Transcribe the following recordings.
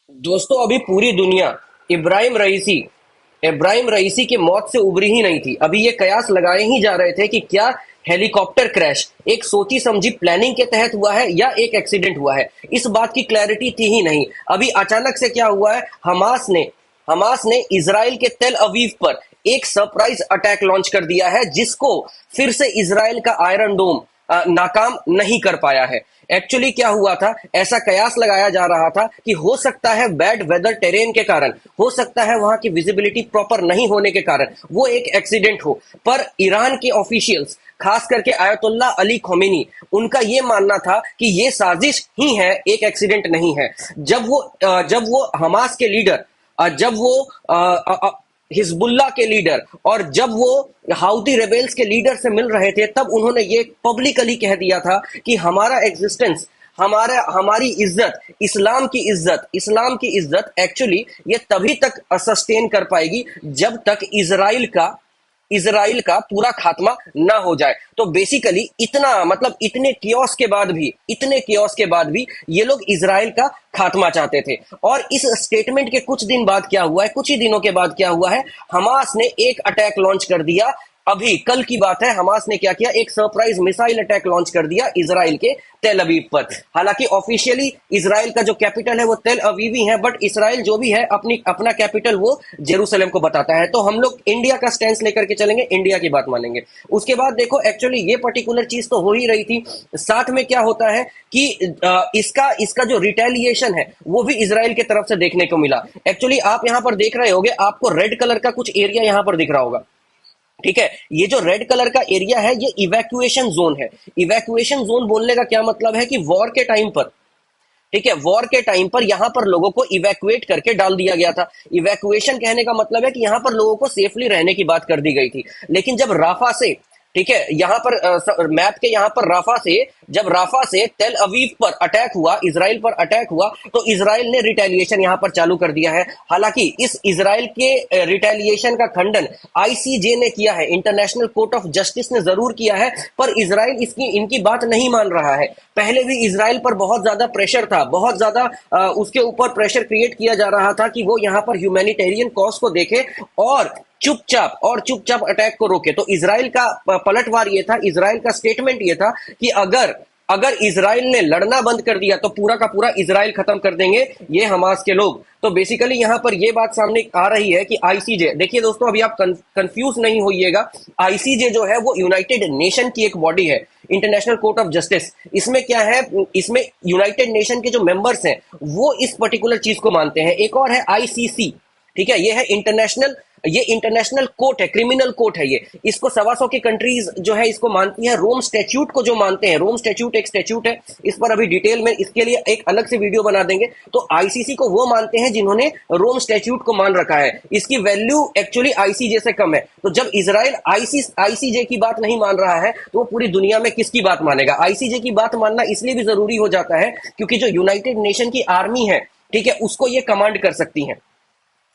दोस्तों अभी पूरी दुनिया इब्राहिम रईसी इब्राहिम रईसी की मौत से उबरी ही नहीं थी। अभी ये कयास लगाए ही जा रहे थे कि क्या हेलीकॉप्टर क्रैश एक सोची समझी प्लानिंग के तहत हुआ है या एक एक्सीडेंट हुआ है। इस बात की क्लैरिटी थी ही नहीं। अभी अचानक से क्या हुआ है, हमास ने इजराइल के तेल अवीव पर एक सरप्राइज अटैक लॉन्च कर दिया है, जिसको फिर से इजराइल का आयरन डोम नाकाम नहीं कर पाया है। एक्चुअली क्या हुआ था, ऐसा कयास लगाया जा रहा था कि हो सकता है बैड वेदर टेरेन के कारण, हो सकता है वहां की विजिबिलिटी प्रॉपर नहीं होने के कारण वो एक एक्सीडेंट हो। पर ईरान के ऑफिशियल्स, खास करके आयतुल्ला अली खोमेनी, उनका ये मानना था कि ये साजिश ही है, एक एक्सीडेंट नहीं है। जब वो हमास के लीडर, जब वो हिजबुल्ला के लीडर और जब वो हाउती रेबेल्स के लीडर से मिल रहे थे, तब उन्होंने ये पब्लिकली कह दिया था कि हमारा एग्जिस्टेंस, हमारी इज्जत, इस्लाम की इज्जत एक्चुअली ये तभी तक सस्टेन कर पाएगी जब तक इजराइल का पूरा खात्मा ना हो जाए। तो बेसिकली इतना मतलब इतने कियोस के बाद भी ये लोग इजराइल का खात्मा चाहते थे। और इस स्टेटमेंट के कुछ दिन बाद क्या हुआ है, कुछ ही दिनों के बाद क्या हुआ है, हमास ने एक अटैक लॉन्च कर दिया। अभी कल की बात है, हमास ने क्या किया, एक सरप्राइज मिसाइल अटैक लॉन्च कर दिया इजराइल के तेल अवीव पर। हालांकि ऑफिशियली इजराइल का जो कैपिटल है वो तेल अवीव ही है, बट इसराइल जो भी है अपना कैपिटल वो जेरूसलम को बताता है। तो हम लोग इंडिया का स्टैंड लेकर के चलेंगे, इंडिया की बात मानेंगे। उसके बाद देखो, एक्चुअली ये पर्टिकुलर चीज तो हो ही रही थी, साथ में क्या होता है कि इसका जो रिटेलिएशन है वो भी इसराइल की तरफ से देखने को मिला। एक्चुअली आप यहां पर देख रहे होगे, आपको रेड कलर का कुछ एरिया यहां पर दिख रहा होगा। ठीक है, ये जो रेड कलर का एरिया है ये इवैक्यूएशन जोन है। इवैक्यूएशन जोन बोलने का क्या मतलब है कि वॉर के टाइम पर, ठीक है, वॉर के टाइम पर यहां पर लोगों को इवैक्यूएट करके डाल दिया गया था। इवैक्यूएशन कहने का मतलब है कि यहां पर लोगों को सेफली रहने की बात कर दी गई थी। लेकिन जब राफा से, ठीक है, यहां पर मैप के यहां पर राफा से तेल अवीव पर अटैक हुआ, इसराइल पर अटैक हुआ, तो इसराइल ने रिटेलिएशन यहां पर चालू कर दिया है। हालांकि इस इसराइल के रिटेलिएशन का खंडन आईसीजे ने किया है, इंटरनेशनल कोर्ट ऑफ जस्टिस ने जरूर किया है, पर इसराइल इनकी बात नहीं मान रहा है। पहले भी इसराइल पर बहुत ज्यादा प्रेशर था, बहुत ज्यादा उसके ऊपर प्रेशर क्रिएट किया जा रहा था कि वो यहां पर ह्यूमैनिटेरियन कॉज को देखे और चुपचाप अटैक को रोके। तो इसराइल का पलटवार ये था, इसराइल का स्टेटमेंट ये था कि अगर इसराइल ने लड़ना बंद कर दिया तो पूरा का पूरा इसराइल खत्म कर देंगे ये हमास के लोग। तो बेसिकली यहां पर ये बात सामने आ रही है कि आईसीजे, देखिए दोस्तों, अभी आप कंफ्यूज नहीं होइएगा। आईसीजे जो है वो यूनाइटेड नेशन की एक बॉडी है, इंटरनेशनल कोर्ट ऑफ जस्टिस। इसमें क्या है, इसमें यूनाइटेड नेशन के जो मेंबर्स हैं वो इस पर्टिकुलर चीज को मानते हैं। एक और है आईसीसी, ठीक है, ये इंटरनेशनल कोर्ट है, क्रिमिनल कोर्ट है। ये इसको 125 की कंट्रीज जो है इसको मानती है। रोम स्टैट्यूट को जो मानते हैं, रोम स्टैट्यूट एक स्टैट्यूट है, इस पर अभी डिटेल में इसके लिए एक अलग से वीडियो बना देंगे। तो आईसीसी को वो मानते हैं जिन्होंने रोम स्टैट्यूट को मान रखा है। इसकी वैल्यू एक्चुअली आईसीजे से कम है। तो जब इसराइल आईसीजे की बात नहीं मान रहा है तो वो पूरी दुनिया में किसकी बात मानेगा। आईसीजे की बात मानना इसलिए भी जरूरी हो जाता है क्योंकि जो यूनाइटेड नेशन की आर्मी है, ठीक है, उसको ये कमांड कर सकती है।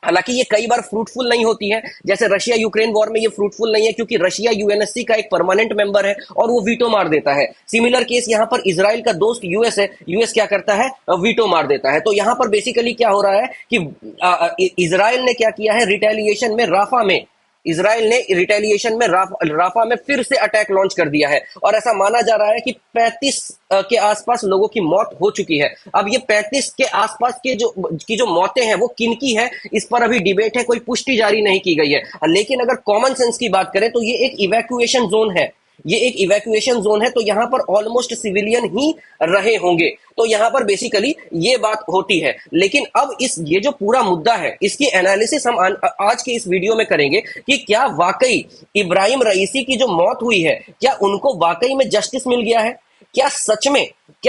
हालांकि ये कई बार फ्रूटफुल नहीं होती है, जैसे रशिया यूक्रेन वॉर में ये फ्रूटफुल नहीं है क्योंकि रशिया यूएनएससी का एक परमानेंट मेंबर है और वो वीटो मार देता है। सिमिलर केस यहाँ पर इजराइल का दोस्त यूएस है, यूएस क्या करता है, वीटो मार देता है। तो यहाँ पर बेसिकली क्या हो रहा है कि इजराइल ने क्या किया है, रिटेलिएशन में इसराइल ने रिटेलिएशन में राफा में फिर से अटैक लॉन्च कर दिया है। और ऐसा माना जा रहा है कि 35 के आसपास लोगों की मौत हो चुकी है। अब ये 35 के आसपास जो मौतें हैं वो किनकी है, इस पर अभी डिबेट है, कोई पुष्टि जारी नहीं की गई है। लेकिन अगर कॉमन सेंस की बात करें तो ये एक इवैक्यूएशन जोन है, ये एक इवैक्यूएशन जोन है, तो यहां पर ऑलमोस्ट सिविलियन ही रहे होंगे। तो यहां पर बेसिकली ये बात होती है। लेकिन अब ये जो पूरा मुद्दा है इसकी एनालिसिस हम आज के इस वीडियो में करेंगे कि क्या वाकई इब्राहिम रईसी की जो मौत हुई है, क्या उनको वाकई में जस्टिस मिल गया है। क्या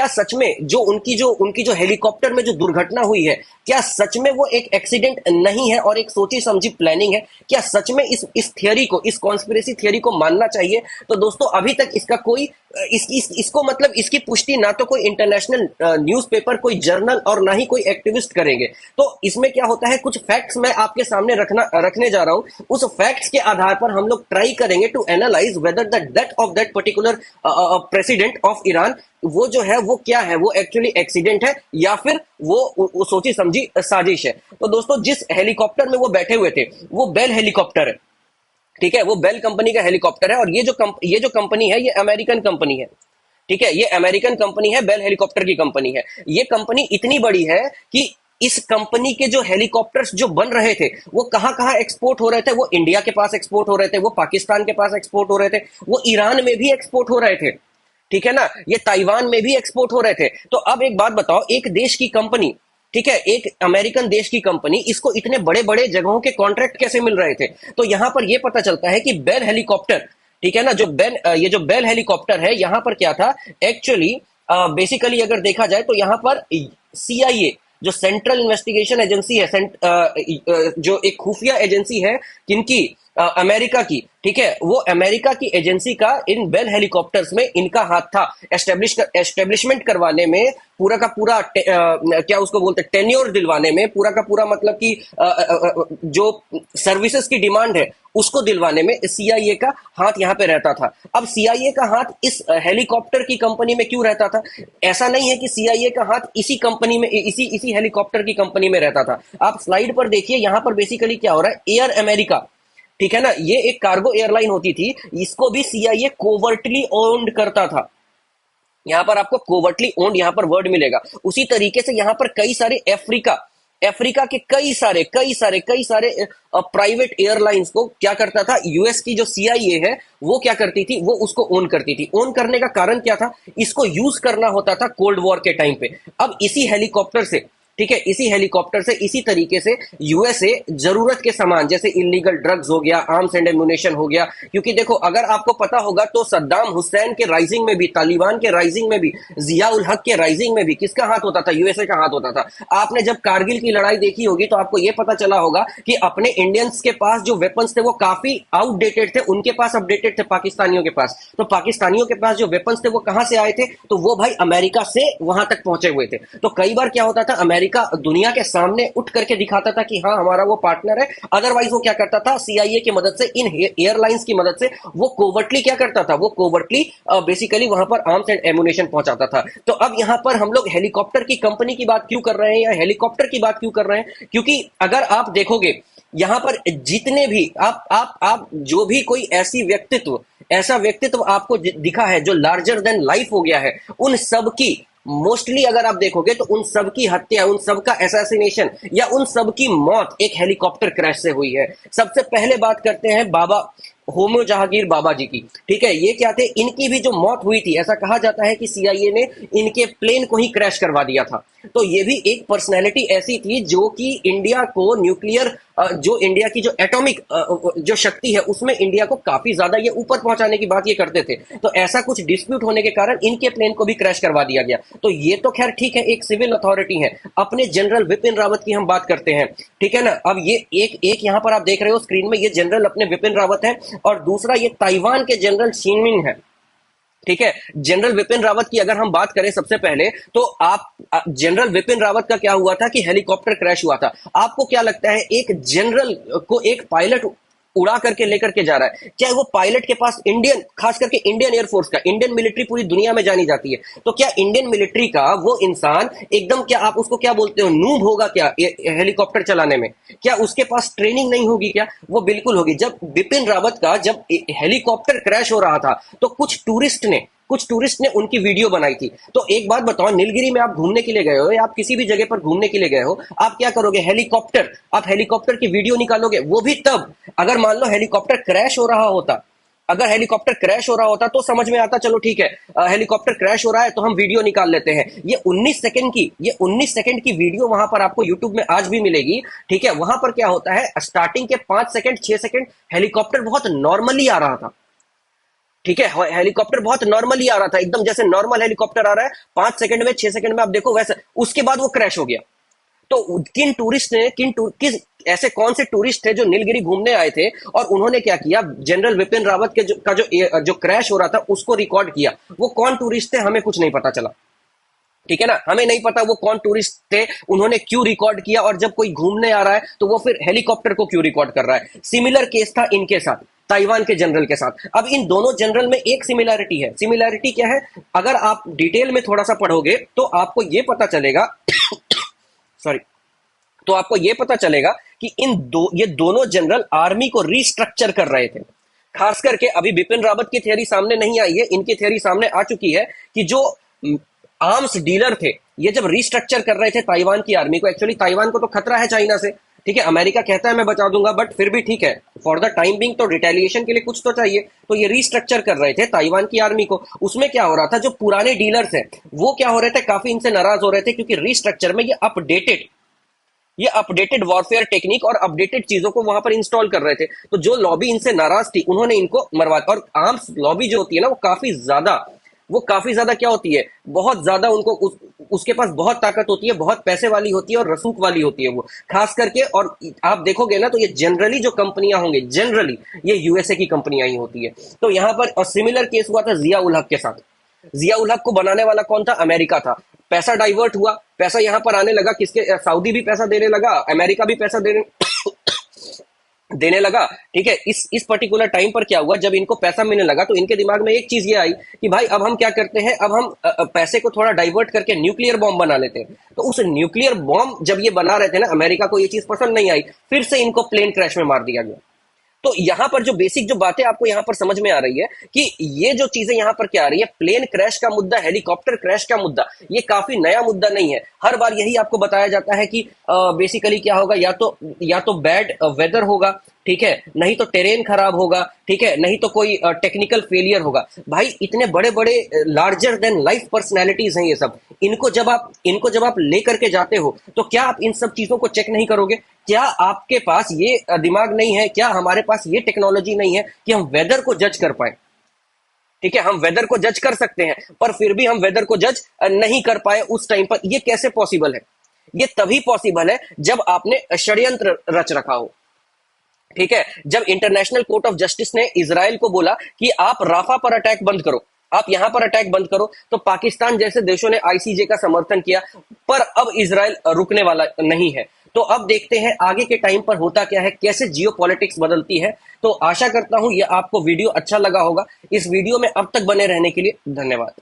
सच में जो हेलीकॉप्टर में जो दुर्घटना हुई है, क्या सच में वो एक एक्सीडेंट नहीं है और एक सोची समझी प्लानिंग है। क्या सच में इस थियरी को, इस कॉन्स्पिरेसी थियरी को मानना चाहिए। तो दोस्तों अभी तक इसका कोई इसको मतलब इसकी पुष्टि ना तो कोई इंटरनेशनल न्यूज़पेपर, कोई जर्नल और ना ही कोई एक्टिविस्ट करेंगे। तो इसमें क्या होता है, कुछ फैक्ट्स मैं आपके सामने रखने जा रहा हूं। उस फैक्ट्स के आधार पर हम लोग ट्राई करेंगे to analyse whether the death of that particular president of Iran वो जो है वो क्या है, वो एक्चुअली एक्सीडेंट है या फिर वो सोची समझी साजिश है। तो दोस्तों जिस हेलीकॉप्टर में वो बैठे हुए थे वो बेल हेलीकॉप्टर है, ठीक है, वो बेल कंपनी का हेलीकॉप्टर है। और ये जो कंपनी है ये अमेरिकन कंपनी है, ठीक है, ये अमेरिकन कंपनी है, बेल हेलीकॉप्टर की कंपनी है। ये कंपनी इतनी बड़ी है कि इस कंपनी के जो हेलीकॉप्टर्स जो बन रहे थे वो कहां कहां एक्सपोर्ट हो रहे थे, वो इंडिया के पास एक्सपोर्ट हो रहे थे, वो पाकिस्तान के पास एक्सपोर्ट हो रहे थे, वो ईरान में भी एक्सपोर्ट हो रहे थे, ठीक है ना, ये ताइवान में भी एक्सपोर्ट हो रहे थे। तो अब एक बात बताओ, एक देश की कंपनी, ठीक है, एक अमेरिकन देश की कंपनी, इसको इतने बड़े बड़े जगहों के कॉन्ट्रैक्ट कैसे मिल रहे थे? तो यहां पर यह पता चलता है कि बेल हेलीकॉप्टर, ठीक है ना, ये जो बेल हेलीकॉप्टर है यहां पर क्या था एक्चुअली, बेसिकली अगर देखा जाए तो यहां पर सीआईए जो सेंट्रल इन्वेस्टिगेशन एजेंसी है, जो एक खुफिया एजेंसी है किनकी, अमेरिका की, ठीक है, वो अमेरिका की एजेंसी का इन बेल हेलीकॉप्टर्स में इनका हाथ था। एस्टेब्लिशमेंट करवाने में पूरा का पूरा क्या उसको बोलते हैं, टेन्योर दिलवाने में, पूरा का पूरा मतलब कि जो सर्विसेज की डिमांड है उसको दिलवाने में सीआईए का हाथ यहां पे रहता था। अब सीआईए का हाथ इस हेलीकॉप्टर की कंपनी में क्यों रहता था? ऐसा नहीं है कि सीआईए का हाथ इसी कंपनी में, इसी हेलीकॉप्टर की कंपनी में रहता था। आप स्लाइड पर देखिए, यहां पर बेसिकली क्या हो रहा है, एयर अमेरिका, ठीक है ना, ये एक कार्गो एयरलाइन होती थी, इसको भी सीआईए कोवर्टली ओन्ड करता था। यहां पर आपको कोवर्टली ओन्ड यहां पर वर्ड मिलेगा। उसी तरीके से यहां पर कई सारे अफ्रीका के कई सारे प्राइवेट एयरलाइंस को क्या करता था, यूएस की जो सीआईए है वो क्या करती थी, वो उसको ओन करती थी। ओन करने का कारण क्या था, इसको यूज करना होता था कोल्ड वॉर के टाइम पे। अब इसी हेलीकॉप्टर से, ठीक है, इसी हेलीकॉप्टर से इसी तरीके से यूएसए जरूरत के सामान जैसे इलीगल ड्रग्स हो गया, आर्म्स एंड एम्यूनेशन हो गया, क्योंकि देखो अगर आपको पता होगा तो सद्दाम हुसैन के राइजिंग में भी, तालिबान के राइजिंग में भी, जिया उल हक के राइजिंग में भी किसका हाथ होता था, यूएसए का हाथ होता था। आपने जब कारगिल की लड़ाई देखी होगी तो आपको यह पता चला होगा कि अपने इंडियंस के पास जो वेपन्स थे वो काफी आउटडेटेड थे, उनके पास अपडेटेड थे पाकिस्तानियों के पास। तो पाकिस्तानियों के पास जो वेपन्स थे वो कहां से आए थे, तो वो भाई अमेरिका से वहां तक पहुंचे हुए थे। तो कई बार क्या होता था, अमेरिका दुनिया के सामने उठ करके दिखाता था कि हाँ हमारा वो पार्टनर है। अदरवाइज वो क्या करता था, सीआईए की मदद से, इन एयरलाइंस की मदद से वो कोवर्टली क्या करता था, वो कोवर्टली बेसिकली वहां पर आर्म्स एंड एमुनेशन पहुंचाता था। तो अब यहां पर हम लोग हेलीकॉप्टर की कंपनी की बात क्यों कर रहे हैं या हेलीकॉप्टर की बात क्यों कर रहे हैं, क्योंकि अगर आप देखोगे यहां पर जितने भी आप जो भी कोई ऐसा व्यक्तित्व आपको दिखा है जो लार्जर देन लाइफ हो गया है, उन सब की मोस्टली अगर आप देखोगे तो उन सब की हत्या, उन सब का असैसिनेशन या उन सब की मौत एक हेलीकॉप्टर क्रैश से हुई है। सबसे पहले बात करते हैं बाबा होमो जहांगीर बाबा जी की, ठीक है, ये क्या थे, इनकी भी जो मौत हुई थी, ऐसा कहा जाता है कि सीआईए ने इनके प्लेन को ही क्रैश करवा दिया था। तो ये भी एक पर्सनैलिटी ऐसी थी जो कि इंडिया को न्यूक्लियर, जो इंडिया की जो एटॉमिक जो शक्ति है उसमें इंडिया को काफी ज्यादा ये ऊपर पहुंचाने की बात ये करते थे। तो ऐसा कुछ डिस्प्यूट होने के कारण इनके प्लेन को भी क्रैश करवा दिया गया। तो ये तो खैर ठीक है, एक सिविल अथॉरिटी है। अपने जनरल विपिन रावत की हम बात करते हैं, ठीक है ना। अब ये एक यहां पर आप देख रहे हो स्क्रीन में, ये जनरल अपने विपिन रावत है, और दूसरा ये ताइवान के जनरल शिनमिंग है, ठीक है। जनरल विपिन रावत की अगर हम बात करें सबसे पहले, तो आप जनरल विपिन रावत का क्या हुआ था कि हेलीकॉप्टर क्रैश हुआ था। आपको क्या लगता है, एक जनरल को एक पायलट उड़ा करके लेकर के जा रहा है, क्या वो पायलट के पास इंडियन, खास करके इंडियन एयरफोर्स का, इंडियन मिलिट्री पूरी दुनिया में जानी जाती है, तो क्या इंडियन मिलिट्री का वो इंसान एकदम, क्या आप उसको क्या बोलते हो, नूब होगा क्या हेलीकॉप्टर चलाने में? क्या उसके पास ट्रेनिंग नहीं होगी क्या? वो बिल्कुल होगी। जब बिपिन रावत का जब हेलीकॉप्टर क्रैश हो रहा था तो कुछ टूरिस्ट ने उनकी वीडियो बनाई थी। तो एक बात बताओ, नीलगिरी में आप घूमने के लिए गए हो या आप किसी भी जगह पर घूमने के लिए गए हो, आप क्या करोगे, आप हेलीकॉप्टर की वीडियो निकालोगे, वो भी तब अगर मान लो हेलीकॉप्टर क्रैश हो रहा होता। अगर हेलीकॉप्टर क्रैश हो रहा होता तो समझ में आता, चलो ठीक है, हेलीकॉप्टर क्रैश हो रहा है तो हम वीडियो निकाल लेते हैं। ये 19 सेकंड की वीडियो वहां पर आपको यूट्यूब में आज भी मिलेगी, ठीक है। वहां पर क्या होता है, स्टार्टिंग के 5 सेकंड 6 सेकंड हेलीकॉप्टर बहुत नॉर्मली आ रहा था, ठीक है, हेलीकॉप्टर बहुत नॉर्मली आ रहा था, एकदम जैसे नॉर्मल हेलीकॉप्टर आ रहा है, 5 सेकंड में 6 सेकंड में आप देखो वैसे। उसके बाद वो क्रैश हो गया। तो किस ऐसे कौन से टूरिस्ट थे जो नीलगिरी घूमने आए थे और उन्होंने क्या किया, जनरल विपिन रावत के जो क्रैश हो रहा था उसको रिकॉर्ड किया। वो कौन टूरिस्ट थे हमें कुछ नहीं पता चला, ठीक है ना, हमें नहीं पता वो कौन टूरिस्ट थे, उन्होंने क्यों रिकॉर्ड किया, और जब कोई घूमने आ रहा है तो वो फिर हेलीकॉप्टर को क्यों रिकॉर्ड कर रहा है। सिमिलर केस था इनके साथ, ताइवान के जनरल के साथ। अब इन दोनों जनरल में एक सिमिलैरिटी है। सिमिलैरिटी क्या है? अगर आप डिटेल में थोड़ा सा पढ़ोगे तो आपको यह पता चलेगा सॉरी, तो आपको यह पता चलेगा कि ये दोनों जनरल आर्मी को रिस्ट्रक्चर कर रहे थे। खास करके अभी बिपिन रावत की थियरी सामने नहीं आई है, इनकी थियरी सामने आ चुकी है कि जो आर्म्स डीलर थे, ये जब रिस्ट्रक्चर कर रहे थे ताइवान की आर्मी को, एक्चुअली ताइवान को तो खतरा है चाइना से, ठीक है, अमेरिका कहता है मैं बचा दूंगा, बट फिर भी ठीक है, फॉर द टाइम बिंग तो रिटेलिएशन के लिए कुछ तो चाहिए, तो ये रिस्ट्रक्चर कर रहे थे ताइवान की आर्मी को। उसमें क्या हो रहा था, जो पुराने डीलर्स हैं वो क्या हो रहे थे, काफी इनसे नाराज हो रहे थे, क्योंकि रिस्ट्रक्चर में ये अपडेटेड वॉरफेयर टेक्निक और अपडेटेड चीजों को वहां पर इंस्टॉल कर रहे थे। तो जो लॉबी इनसे नाराज थी उन्होंने इनको मरवा, और आर्म्स लॉबी जो होती है ना वो काफी ज्यादा क्या होती है, बहुत ज्यादा उनको उसके पास बहुत ताकत होती है, बहुत पैसे वाली होती है और रसूख वाली होती है वो, खास करके। और आप देखोगे ना तो ये जनरली जो कंपनियां होंगे, जनरली ये यूएसए की कंपनियां ही होती है। तो यहाँ पर और सिमिलर केस हुआ था जिया उल हक के साथ। जिया उल हक को बनाने वाला कौन था? अमेरिका था। पैसा डाइवर्ट हुआ, पैसा यहां पर आने लगा, किसके? सऊदी भी पैसा देने लगा, अमेरिका भी पैसा देने लगा, ठीक है। इस पर्टिकुलर टाइम पर क्या हुआ, जब इनको पैसा मिलने लगा तो इनके दिमाग में एक चीज ये आई कि भाई अब हम क्या करते हैं, अब हम पैसे को थोड़ा डाइवर्ट करके न्यूक्लियर बॉम्ब बना लेते हैं। तो उस न्यूक्लियर बॉम्ब जब ये बना रहे थे ना, अमेरिका को ये चीज पसंद नहीं आई, फिर से इनको प्लेन क्रैश में मार दिया गया। तो यहां पर जो बेसिक जो बातें आपको यहां पर समझ में आ रही है कि ये जो चीजें यहां पर क्या आ रही है, प्लेन क्रैश का मुद्दा, हेलीकॉप्टर क्रैश का मुद्दा, ये काफी नया मुद्दा नहीं है। हर बार यही आपको बताया जाता है कि बेसिकली क्या होगा, या तो बैड वेदर होगा, ठीक है, नहीं तो टेरेन खराब होगा, ठीक है, नहीं तो कोई टेक्निकल फेलियर होगा। भाई इतने बड़े बड़े लार्जर देन लाइफ पर्सनैलिटीज हैं ये सब, इनको जब आप लेकर के जाते हो तो क्या आप इन सब चीजों को चेक नहीं करोगे? क्या आपके पास ये दिमाग नहीं है, क्या हमारे पास ये टेक्नोलॉजी नहीं है कि हम वेदर को जज कर पाए? ठीक है, हम वेदर को जज कर सकते हैं पर फिर भी हम वेदर को जज नहीं कर पाए उस टाइम पर। ये कैसे पॉसिबल है? ये तभी पॉसिबल है जब आपने षड्यंत्र रच रखा हो, ठीक है। जब इंटरनेशनल कोर्ट ऑफ जस्टिस ने इजराइल को बोला कि आप राफा पर अटैक बंद करो, आप यहां पर अटैक बंद करो, तो पाकिस्तान जैसे देशों ने आईसीजे का समर्थन किया, पर अब इजराइल रुकने वाला नहीं है। तो अब देखते हैं आगे के टाइम पर होता क्या है, कैसे जियोपॉलिटिक्स बदलती है। तो आशा करता हूं ये आपको वीडियो अच्छा लगा होगा। इस वीडियो में अब तक बने रहने के लिए धन्यवाद।